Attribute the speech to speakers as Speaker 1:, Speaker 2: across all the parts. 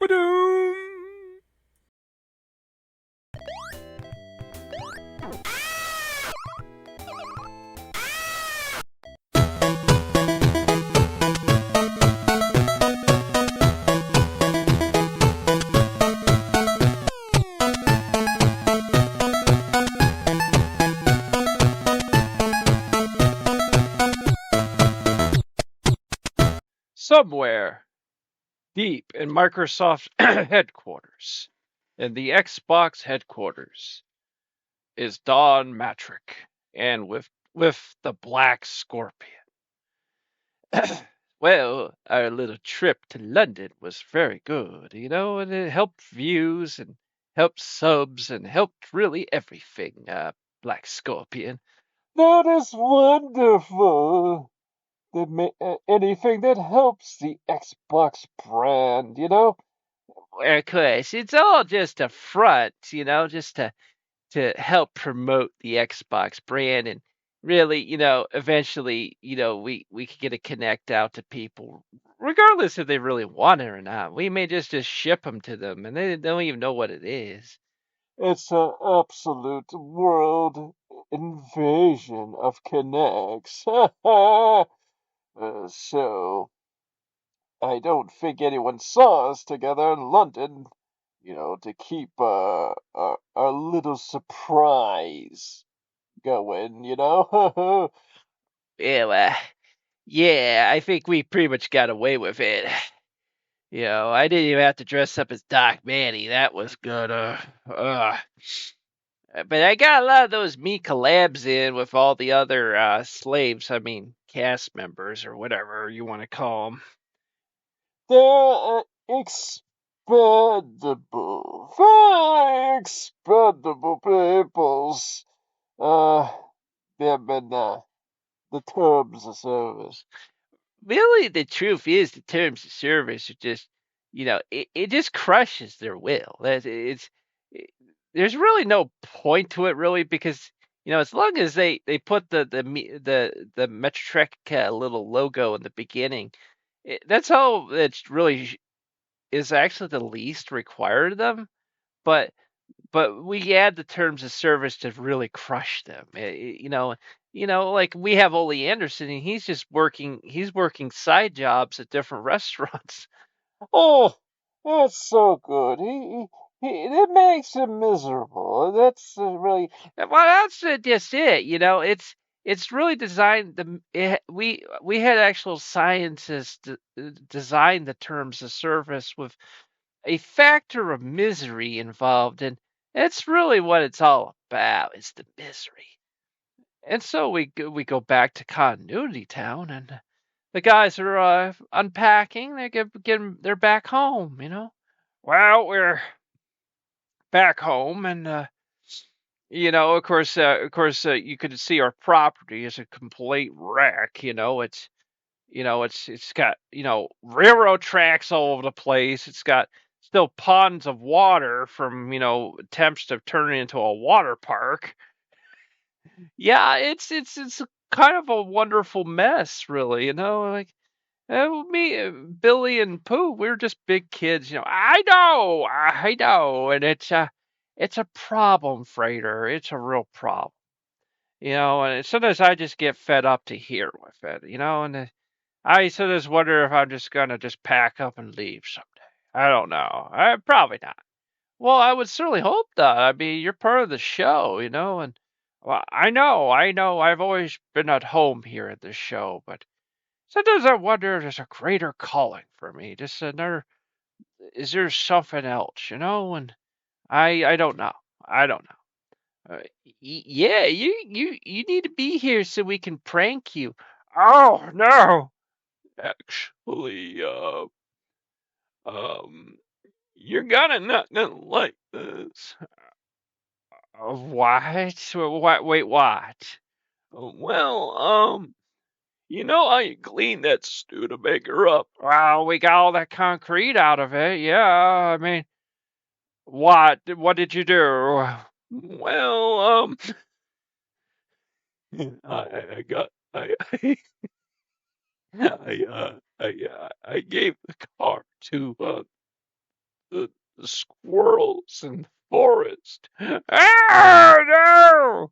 Speaker 1: Ba-doom. Somewhere deep in Microsoft headquarters, in the Xbox headquarters, is Don Matrick, and with the Black Scorpion. Well, our little trip to London was very good, and it helped views and helped subs and helped really everything, Black Scorpion.
Speaker 2: That is wonderful. Anything that helps the Xbox brand.
Speaker 1: Of course, it's all just a front, just to help promote the Xbox brand and really, eventually, we could get a connect out to people, regardless if they really want it or not. We may just ship them to them, and they don't even know what it is.
Speaker 2: It's an absolute world invasion of Kinects. So, I don't think anyone saw us together in London, to keep a little surprise going.
Speaker 1: Yeah, yeah, I think we pretty much got away with it. I didn't even have to dress up as Doc Manny. That was good. But I got a lot of those me collabs in with all the other slaves. I mean, cast members or whatever you want to call them.
Speaker 2: They're expendable, very expendable peoples. Uh, them and the terms of service.
Speaker 1: Really, the truth is, the terms of service are just, it just crushes their will. There's really no point to it, really, because as long as they put the Metrotech little logo in the beginning, that's all that's really is actually the least required of them. But we add the terms of service to really crush them. Like we have Ole Anderson, and he's working side jobs at different restaurants.
Speaker 2: Oh, that's so good. It makes him miserable. That's really.
Speaker 1: Well, that's just it. It's really designed. We had actual scientists design the terms of service with a factor of misery involved, and that's really what it's all about. Is the misery. And so we go back to Continuity Town, and the guys are unpacking. They're back home. Well, we're back home, and you could see our property is a complete wreck. It's got railroad tracks all over the place. It's got still ponds of water from attempts to turn it into a water park. Yeah, it's kind of a wonderful mess, really. Like me, Billy, and Pooh, we're just big kids. I know, and it's a problem, Frater. It's a real problem. And sometimes I just get fed up to here with it. And I sometimes wonder if I'm just gonna just pack up and leave someday. I don't know. Probably not. Well, I would certainly hope that. I mean, you're part of the show, and well, I know. I've always been at home here at this show, but sometimes I wonder if there's a greater calling for me. Just another. Is there something else, And I don't know. I don't know. Yeah, you need to be here so we can prank you. Oh no! Actually, um, you're gonna like this. What? What? Wait, what? Well, how you clean that Studebaker up? Well, we got all that concrete out of it. Yeah, I mean, what? What did you do? Well, I got, I gave the car to the squirrels in the forest. Oh no!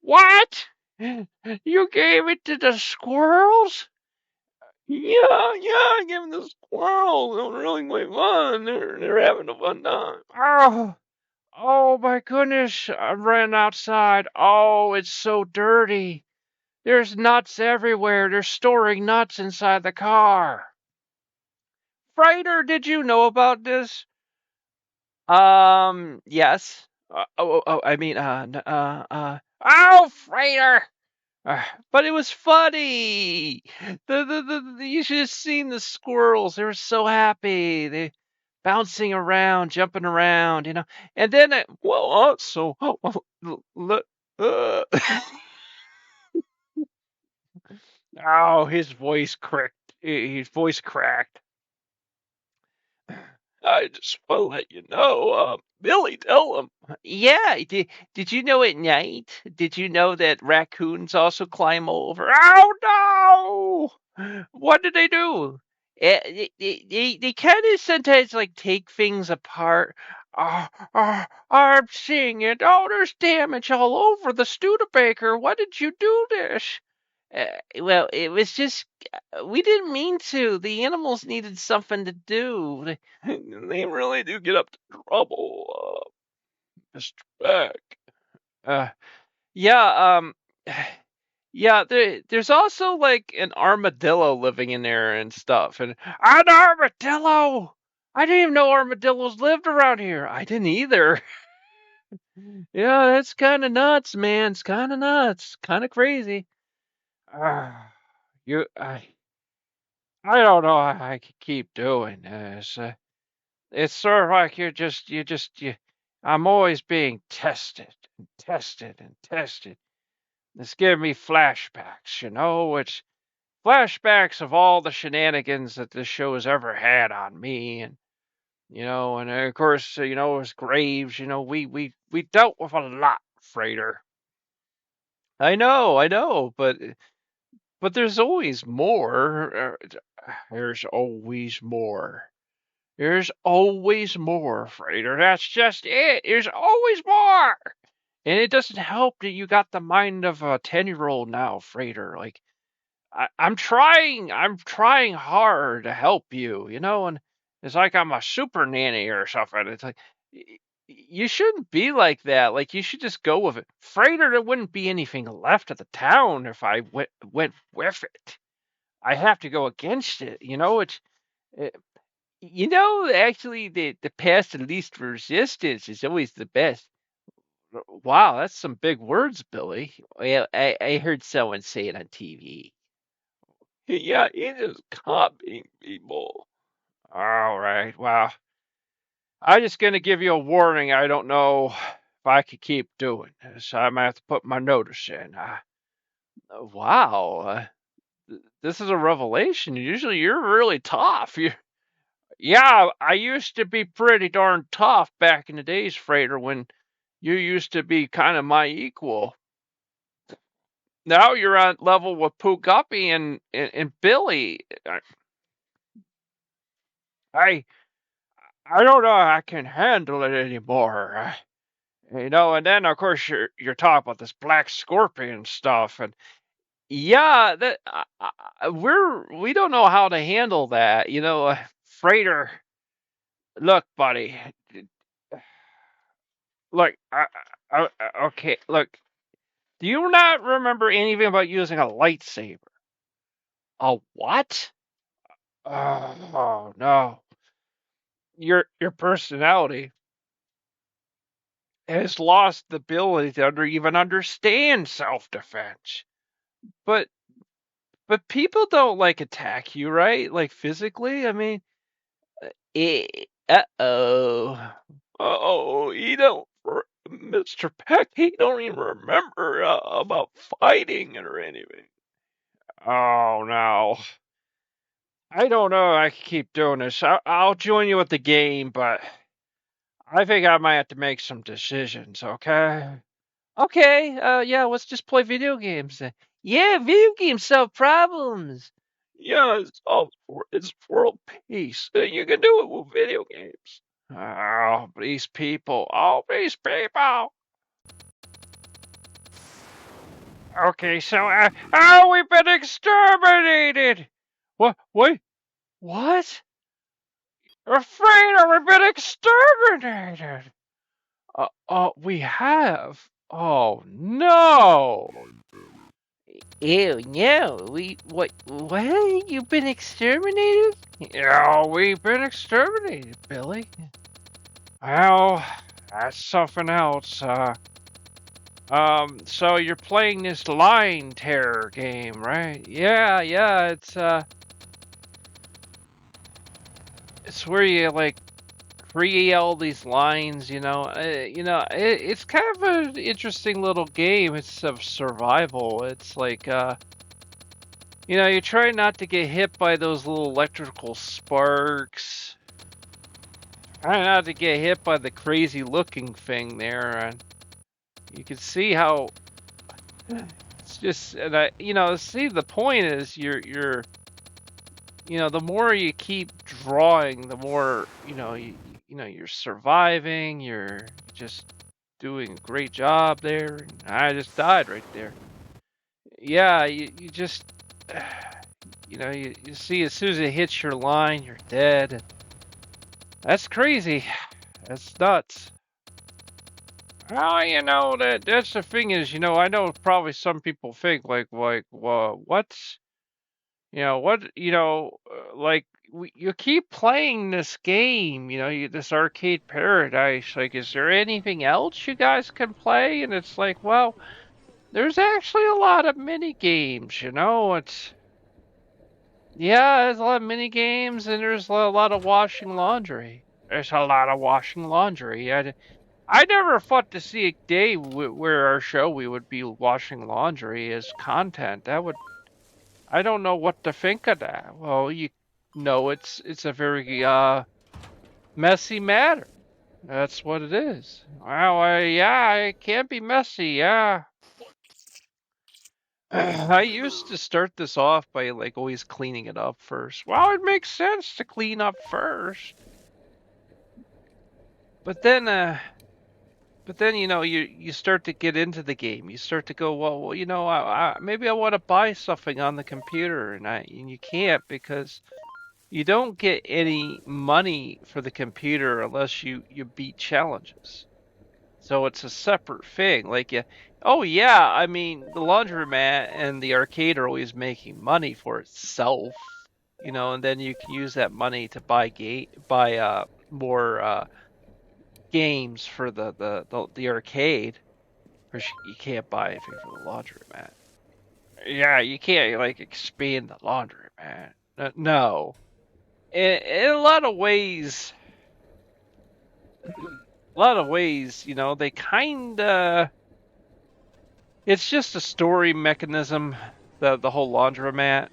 Speaker 1: What? You gave it to the squirrels? Yeah, I gave it to the squirrels. It was really great fun. They're having a fun time. Oh my goodness! I ran outside. Oh, it's so dirty. There's nuts everywhere. They're storing nuts inside the car. Frater, did you know about this? Yes. I mean, oh, Frater! But it was funny. You should have seen the squirrels. They were so happy. They bouncing around, jumping around, And then, uh, oh, his voice cracked. His voice cracked. I just want to let you know, Billy, tell him. Yeah, did you know at night? Did you know that raccoons also climb over? Oh no! What did they do? They kind of sometimes like take things apart. I'm seeing it. Oh, there's damage all over the Studebaker. Why did you do this? Well, it was just we didn't mean to. The animals needed something to do. They really do get up to trouble, Mr. Beck. Uh, yeah, yeah. There's also like an armadillo living in there and stuff. And an armadillo. I didn't even know armadillos lived around here. I didn't either. Yeah, that's kind of nuts, man. It's kind of nuts. Kind of crazy. Uh, you, I don't know how I can keep doing this. It's sort of like I'm always being tested and tested and tested. It's giving me flashbacks. It's flashbacks of all the shenanigans that this show has ever had on me. And of course, as Graves, we dealt with a lot, Frater. I know, but there's always more. There's always more. There's always more, Frater. That's just it. There's always more. And it doesn't help that you got the mind of a 10-year-old now, Frater. Like, I'm trying hard to help you, and it's like I'm a super nanny or something. It's like, you shouldn't be like that. Like, you should just go with it. Frater, there wouldn't be anything left of the town if I went with it. I have to go against it. It, actually, the path to least resistance is always the best. Wow, that's some big words, Billy. Well, I heard someone say it on TV. Yeah, it is copying people. All right. Well, I'm just going to give you a warning. I don't know if I could keep doing this. I might have to put my notice in. Wow. This is a revelation. Usually you're really tough. Yeah, I used to be pretty darn tough back in the days, Frater, when you used to be kind of my equal. Now you're on level with Pooh Guppy and Billy. I I don't know if I can handle it anymore. And then of course you're talking about this black scorpion stuff, and yeah, that we don't know how to handle that. Frater, look, buddy, look, okay, look. Do you not remember anything about using a lightsaber? A what? Oh no. Your personality has lost the ability to even understand self-defense. But but people don't like attack you, right? Like physically. I mean, uh-oh. Uh-oh, he don't Mr. Peck, he don't even remember about fighting or anything. Oh no. I don't know. I can keep doing this. I'll join you at the game, but I think I might have to make some decisions. Okay. Okay. Yeah. Let's just play video games. Yeah, video games solve problems. Yeah, it's world peace. You can do it with video games. Oh, these people. Oh, these people. Okay, so, oh, we've been exterminated. What? Wait, what? Frater, we've been exterminated. We have. Oh no. Ew, no. What? You've been exterminated? Yeah, we've been exterminated, Billy. Well, that's something else. So you're playing this line terror game, right? Yeah, it's where you like create all these lines, it's kind of an interesting little game. It's of survival. It's like, you try not to get hit by those little electrical sparks. Try not to get hit by the crazy looking thing there. And you can see how it's just, and see, the point is the more you keep drawing, the more, you're surviving, you're just doing a great job there. And I just died right there. Yeah, you just, you see, as soon as it hits your line, you're dead. And that's crazy. That's nuts. Well, that's the thing is, I know probably some people think like, what's, like you keep playing this game, this arcade paradise. Like, is there anything else you guys can play? And it's like, well, there's actually a lot of mini games. There's a lot of mini games, and there's a lot of washing laundry. There's a lot of washing laundry. I never thought to see a day where our show we would be washing laundry as content. I don't know what to think of that. Well, it's a very messy matter. That's what it is. Well, yeah, it can be messy. Yeah. I used to start this off by like always cleaning it up first. Well, it makes sense to clean up first. But then you start to get into the game. You start to go, well, maybe I want to buy something on the computer, and you can't because you don't get any money for the computer unless you beat challenges. So it's a separate thing. Like, oh yeah, I mean, the laundromat and the arcade are always making money for itself, and then you can use that money to buy more games for the arcade. Because you can't buy anything for the laundromat. Yeah, you can't like expand the laundromat. No. In a lot of ways, they kind of, it's just a story mechanism, the whole laundromat.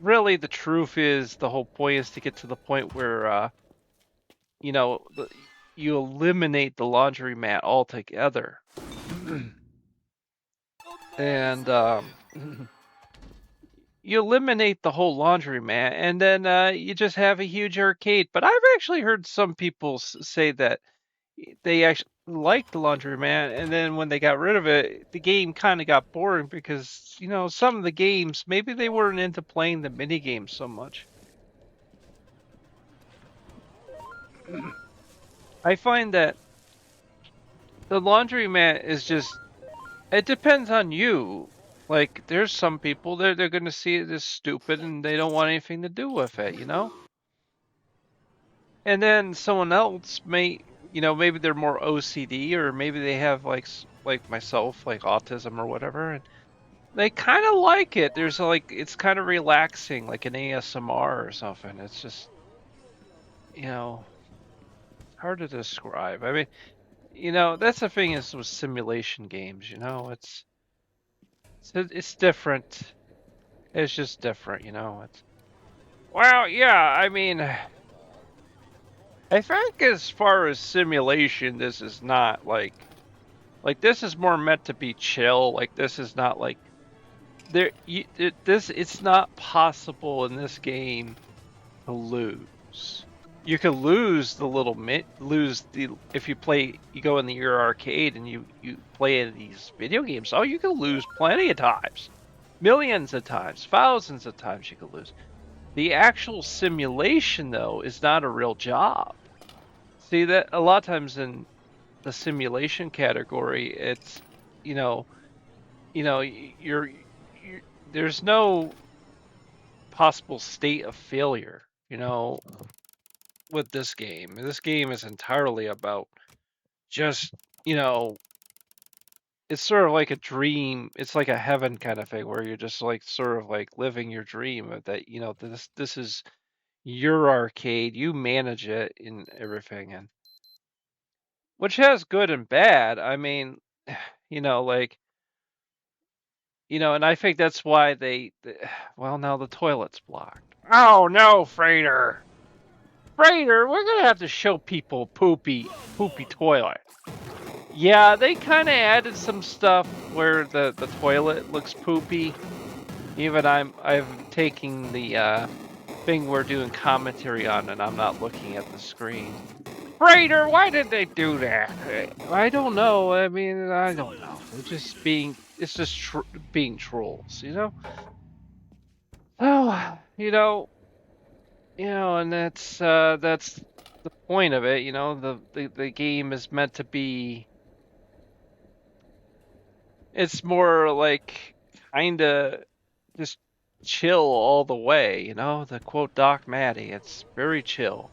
Speaker 1: Really, the truth is, the whole point is to get to the point where, you eliminate the laundromat altogether. And, you eliminate the whole laundromat, and then you just have a huge arcade. But I've actually heard some people say that they actually liked the laundromat, and then when they got rid of it, the game kind of got boring because, some of the games, maybe they weren't into playing the mini games so much. I find that the laundromat is just, it depends on you. Like, there's some people that they're going to see it as stupid and they don't want anything to do with it, And then someone else may, maybe they're more OCD, or maybe they have like myself, like autism or whatever, and they kind of like it. There's it's kind of relaxing, like an ASMR or something. It's just, hard to describe. I mean, that's the thing is with simulation games, it's different. It's just different, Well, yeah, I mean, I think as far as simulation, this is not like this is more meant to be chill. Like, this is not like it's not possible in this game to lose. You could lose if you go in your arcade and you play in these video games. Oh, you can lose plenty of times, millions of times, thousands of times you could lose. The actual simulation though is not a real job. See that a lot of times in the simulation category, it's you know you're there's no possible state of failure. With this game. This game is entirely about just, you know, it's sort of like a dream. It's like a heaven kind of thing where you're just like sort of like living your dream of that, this is your arcade, you manage it and everything, and which has good and bad. I mean, like, and I think that's why well, now the toilet's blocked. Oh no, Frater. Frater, we're gonna have to show people poopy toilet. Yeah, they kind of added some stuff where the toilet looks poopy. Even I'm taking the thing we're doing commentary on, and I'm not looking at the screen. Frater, why did they do that? I don't know. I mean, I don't know. It's just being trolls, Oh, and that's the point of it. The game is meant to be. It's more like kind of just chill all the way, the quote Doc Matty. It's very chill.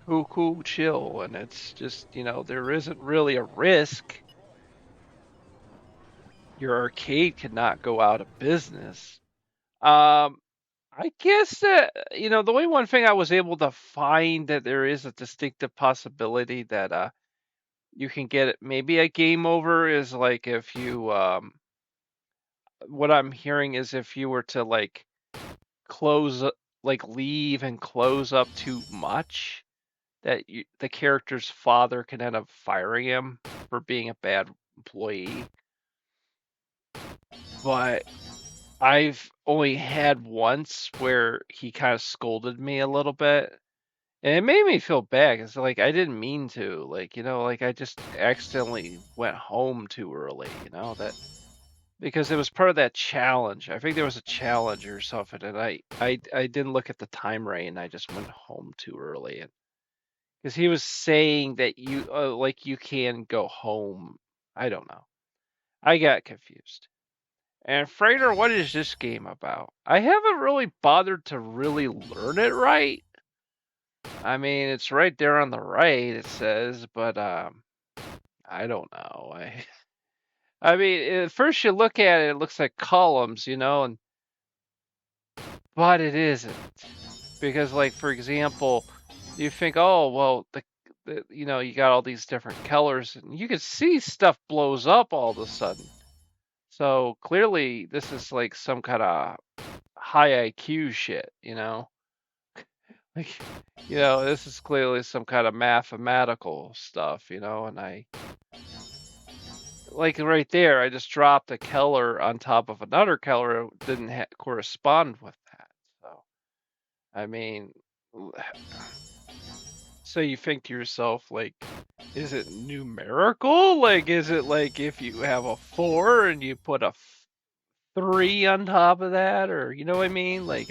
Speaker 1: Cool, chill. And it's just, there isn't really a risk. Your arcade could not go out of business. I guess that, the only one thing I was able to find that there is a distinctive possibility that you can get it, maybe a game over is like if you what I'm hearing is if you were to like leave and close up too much, that the character's father can end up firing him for being a bad employee. But I've only had once where he kind of scolded me a little bit, and it made me feel bad. It's like I didn't mean to, like I just accidentally went home too early, because it was part of that challenge. I think there was a challenge or something, and I didn't look at the time right, and I just went home too early, and because he was saying that you can go home. I don't know. I got confused. And Frater, what is this game about? I haven't really bothered to really learn it right. I mean, it's right there on the right, it says, but I don't know. I mean, at first you look at it, it looks like columns, but it isn't. Because, like, for example, you think, oh, well, you got all these different colors, and you can see stuff blows up all of a sudden. So clearly, this is like some kind of high IQ shit, Like, this is clearly some kind of mathematical stuff, and like right there, I just dropped a color on top of another color. It didn't correspond with that. So, I mean, so you think to yourself, like, is it numerical? Like, is it like if you have a 4 and you put a 3 on top of that, or you know what I mean? Like,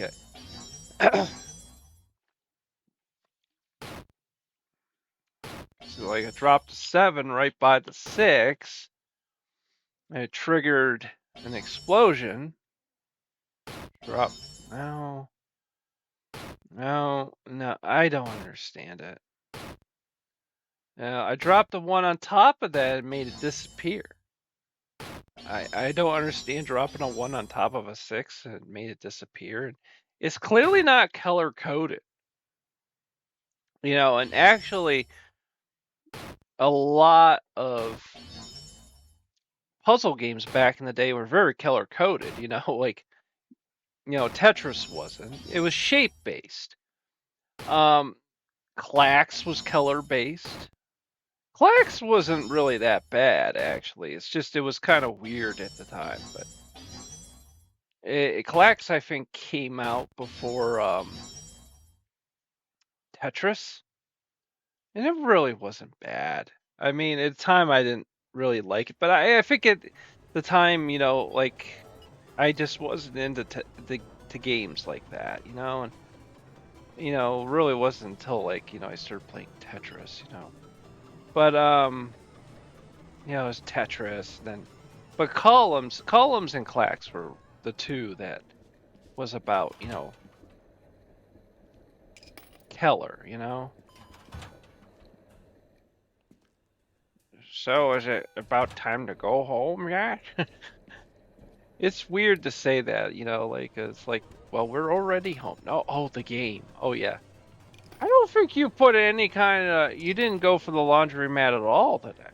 Speaker 1: so like I dropped a 7 right by the 6, and it triggered an explosion. Drop. No, I don't understand it. I dropped the 1 on top of that and made it disappear. I don't understand dropping a 1 on top of a 6 and made it disappear. It's clearly not color coded. And actually, a lot of puzzle games back in the day were very color coded, like, Tetris wasn't. It was shape based. Clax was color based. Clax wasn't really that bad, actually. It's just it was kind of weird at the time, but Clax I think came out before Tetris, and it really wasn't bad. I mean, at the time I didn't really like it, but I think at the time, like I just wasn't into to games like that, and really wasn't until like I started playing Tetris. But it was Tetris then, but columns and clacks were the two that was about Keller. So is it about time to go home yet? It's weird to say that, like it's like, well, we're already home. No, oh, the game. Oh yeah. I don't think you put any you didn't go for the laundromat at all today.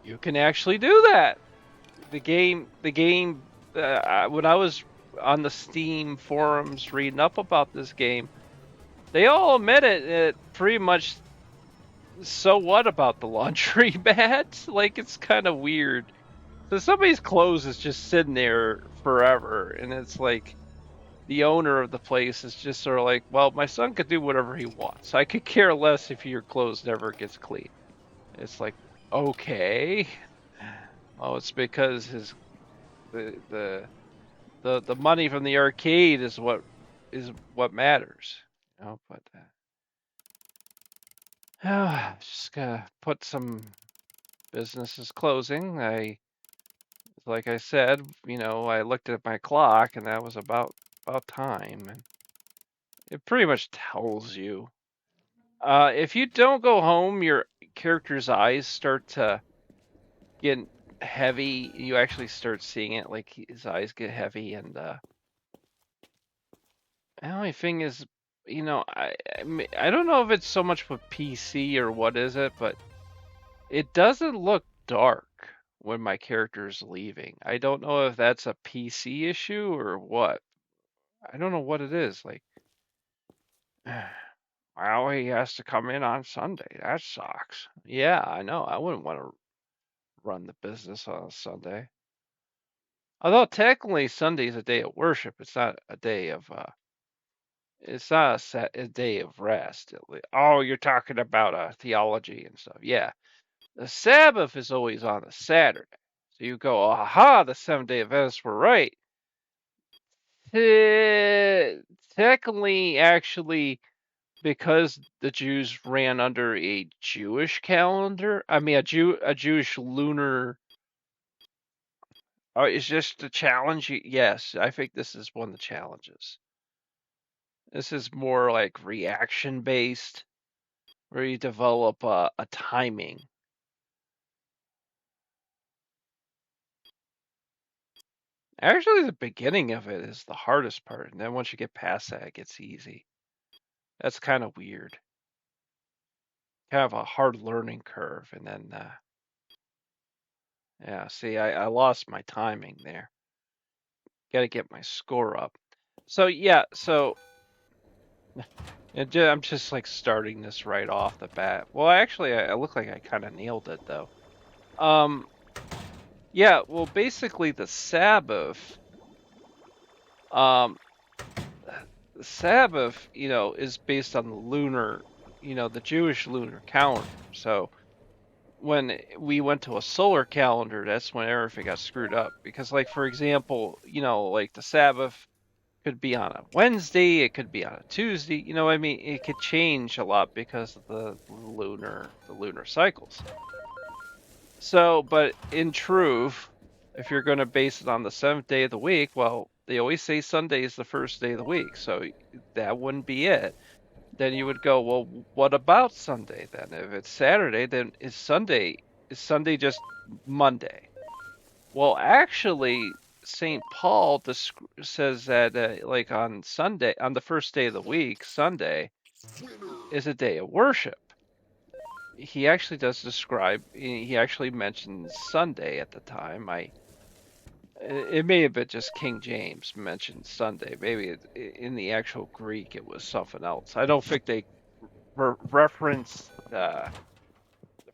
Speaker 1: You can actually do that. The game, when I was on the Steam forums reading up about this game, they all admit it pretty much. So what about the laundry mat? Like, it's kind of weird. So somebody's clothes is just sitting there forever, and it's like the owner of the place is just sort of like, well, my son could do whatever he wants. I could care less if your clothes never gets clean. It's like, okay. Oh, it's because the the money from the arcade is what matters. But just gonna put some businesses closing. Like I said, I looked at my clock and that was about time, and it pretty much tells you. If you don't go home, your character's eyes start to get heavy. You actually start seeing it, like his eyes get heavy, and the only thing is, I don't know if it's so much with PC or what is it, but it doesn't look dark when my character's leaving. I don't know if that's a PC issue or what. I don't know what it is. Like, well, he has to come in on Sunday. That sucks. Yeah, I know. I wouldn't want to run the business on a Sunday. Although technically Sunday's a day of worship. It's not a day of it's not a day of rest. Oh, you're talking about theology and stuff. Yeah. The Sabbath is always on a Saturday. So you go, aha, the Seventh-day Adventists were right. Technically, actually, because the Jews ran under a Jewish calendar, I mean, a Jewish lunar. Oh, is this the challenge? Yes, I think this is one of the challenges. This is more like reaction based, where you develop a timing. Actually, the beginning of it is the hardest part, and then once you get past that, it gets easy. That's kind of weird. Kind of a hard learning curve, and then, yeah, see, I lost my timing there. Got to get my score up. So, yeah, I'm just like starting this right off the bat. Well, actually, I look like I kind of nailed it, though. Um, yeah, well, basically, um, the Sabbath, is based on the lunar, the Jewish lunar calendar. So when we went to a solar calendar, that's when everything got screwed up. Because, like, for example, like the Sabbath could be on a Wednesday, it could be on a Tuesday. You know what I mean? It could change a lot because of the lunar cycles. So, but in truth, if you're going to base it on the seventh day of the week, well, they always say Sunday is the first day of the week, so that wouldn't be it. Then you would go, well, what about Sunday then? If it's Saturday, then is Sunday just Monday? Well, actually, St. Paul says that like on Sunday, on the first day of the week, Sunday is a day of worship. He actually does describe. He actually mentions Sunday at the time. It may have been just King James mentioned Sunday. Maybe in the actual Greek it was something else. I don't think they reference the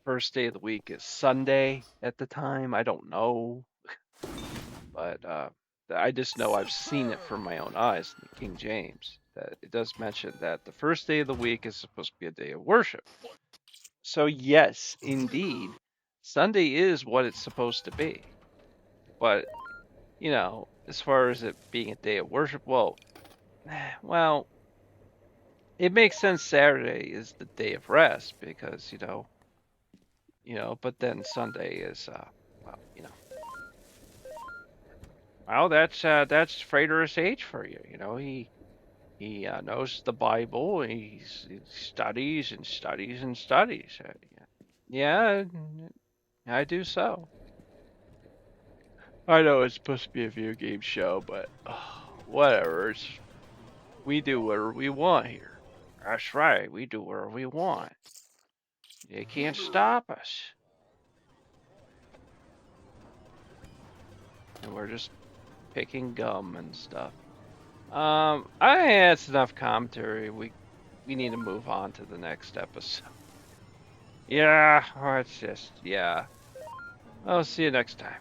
Speaker 1: first day of the week is Sunday at the time. I don't know, but I just know I've seen it from my own eyes in the King James that it does mention that the first day of the week is supposed to be a day of worship. So yes, indeed, Sunday is what it's supposed to be. But as far as it being a day of worship, well, it makes sense. Saturday is the day of rest because but then Sunday is well, well, that's Frater H for you. He knows the Bible. He studies and studies and studies. Yeah, I do so. I know it's supposed to be a video game show, but whatever. We do whatever we want here. That's right. We do whatever we want. They can't stop us. And we're just picking gum and stuff. I think that's enough commentary. We need to move on to the next episode. Yeah, or it's just yeah. I'll see you next time.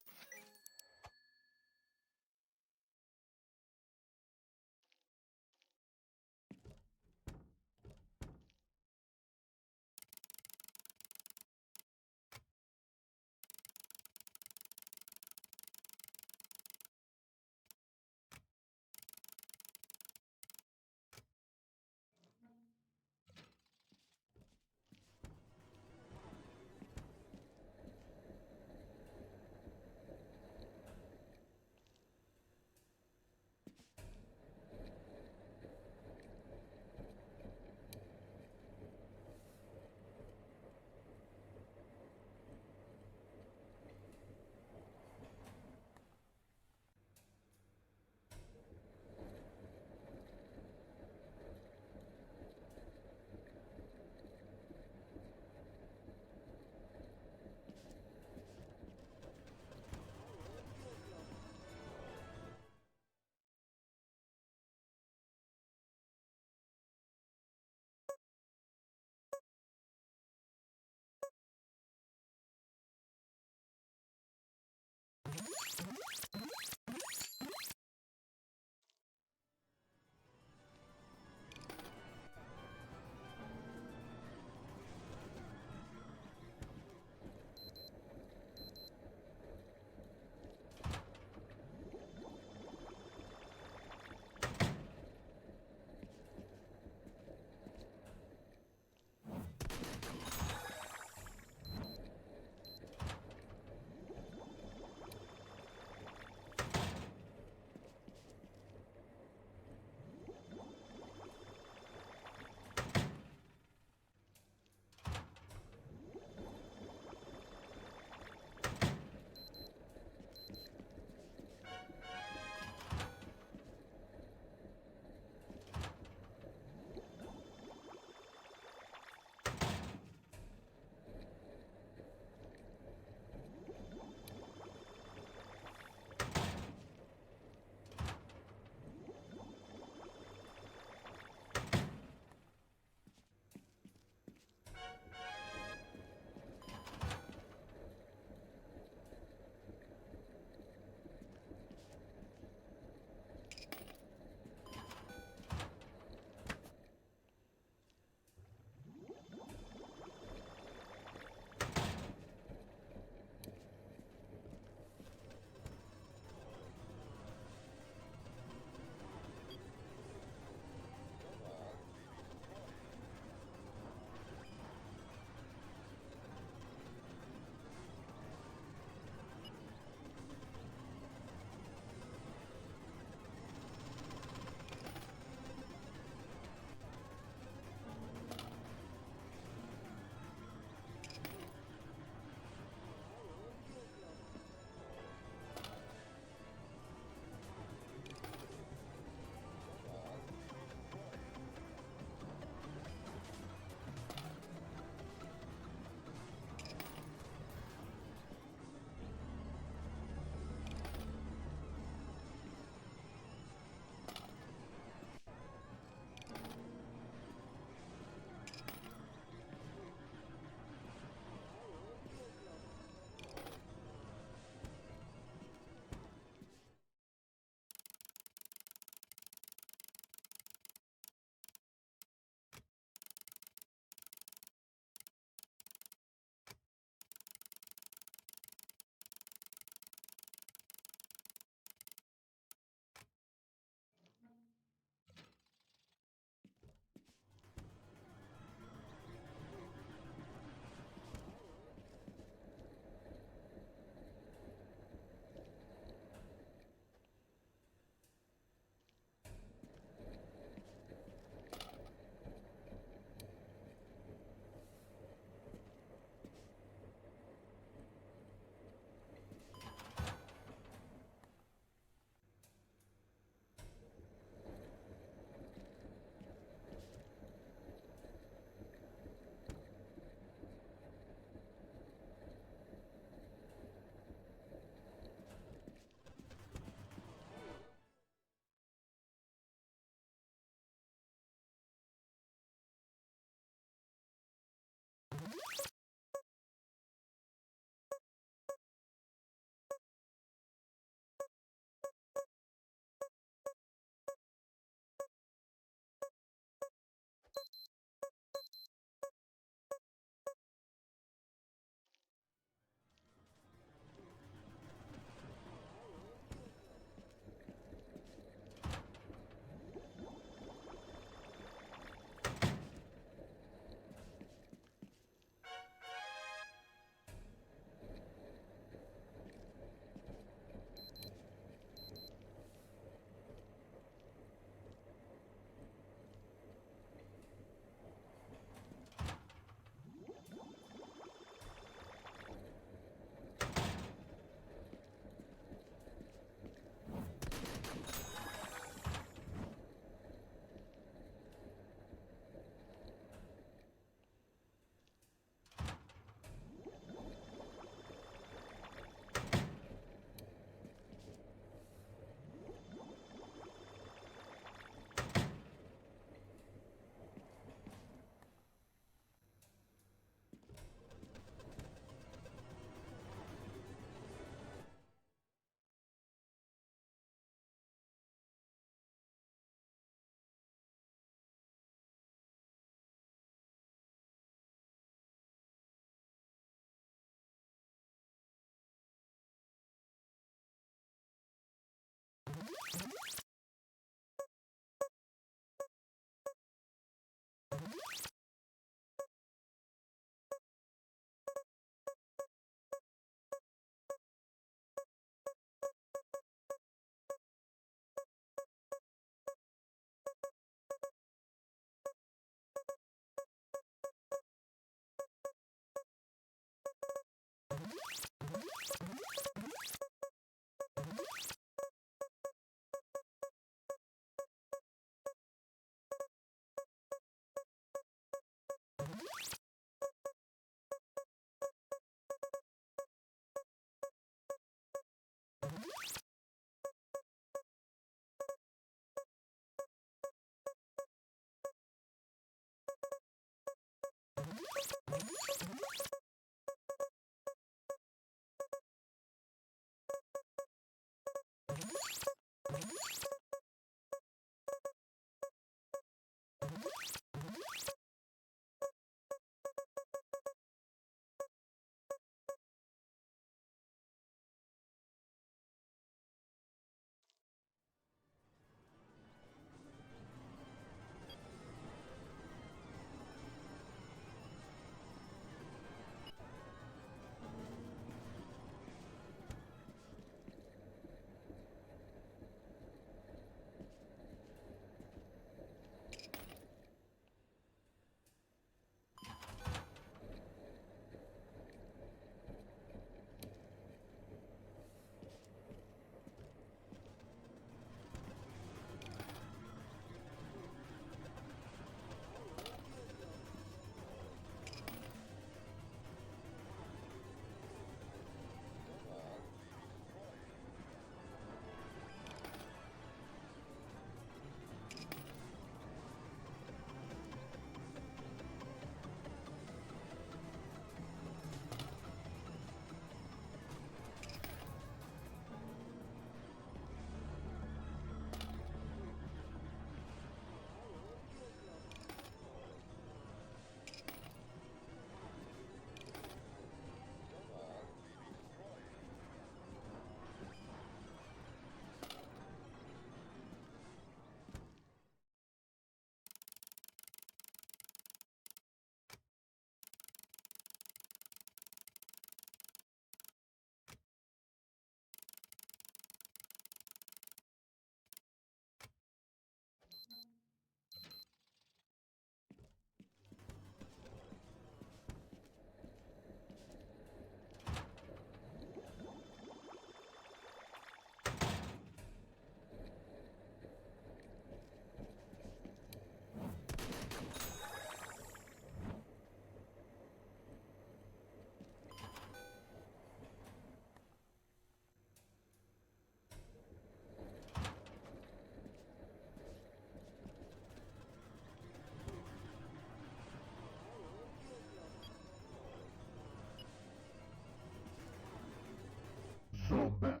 Speaker 3: Combat.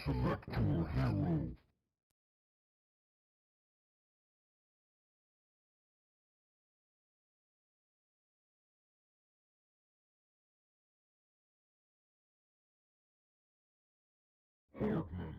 Speaker 3: Select your hero. Hardman.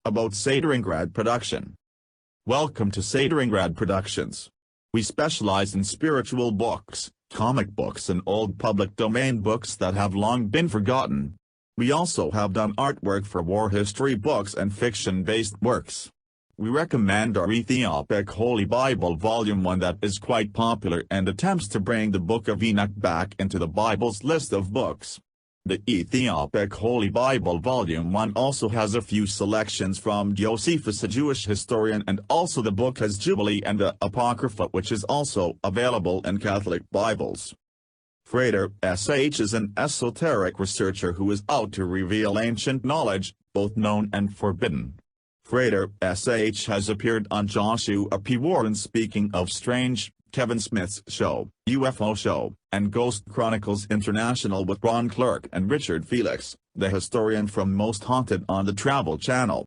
Speaker 4: About Sateringrad Production. Welcome to Sateringrad Productions. We specialize in spiritual books, comic books and old public domain books that have long been forgotten. We also have done artwork for war history books and fiction-based works. We recommend our PECK Holy Bible Volume 1 that is quite popular and attempts to bring the Book of Enoch back into the Bible's list of books. The Ethiopic Holy Bible Volume 1 also has a few selections from Josephus, a Jewish historian, and also the book has Jubilee and the Apocrypha, which is also available in Catholic Bibles. Frater, SH, is an esoteric researcher who is out to reveal ancient knowledge, both known and forbidden. Frater, SH, has appeared on Joshua P. Warren Speaking of Strange, Kevin Smith's show, UFO Show, and Ghost Chronicles International with Ron Clark and Richard Felix, the historian from Most Haunted on the Travel Channel.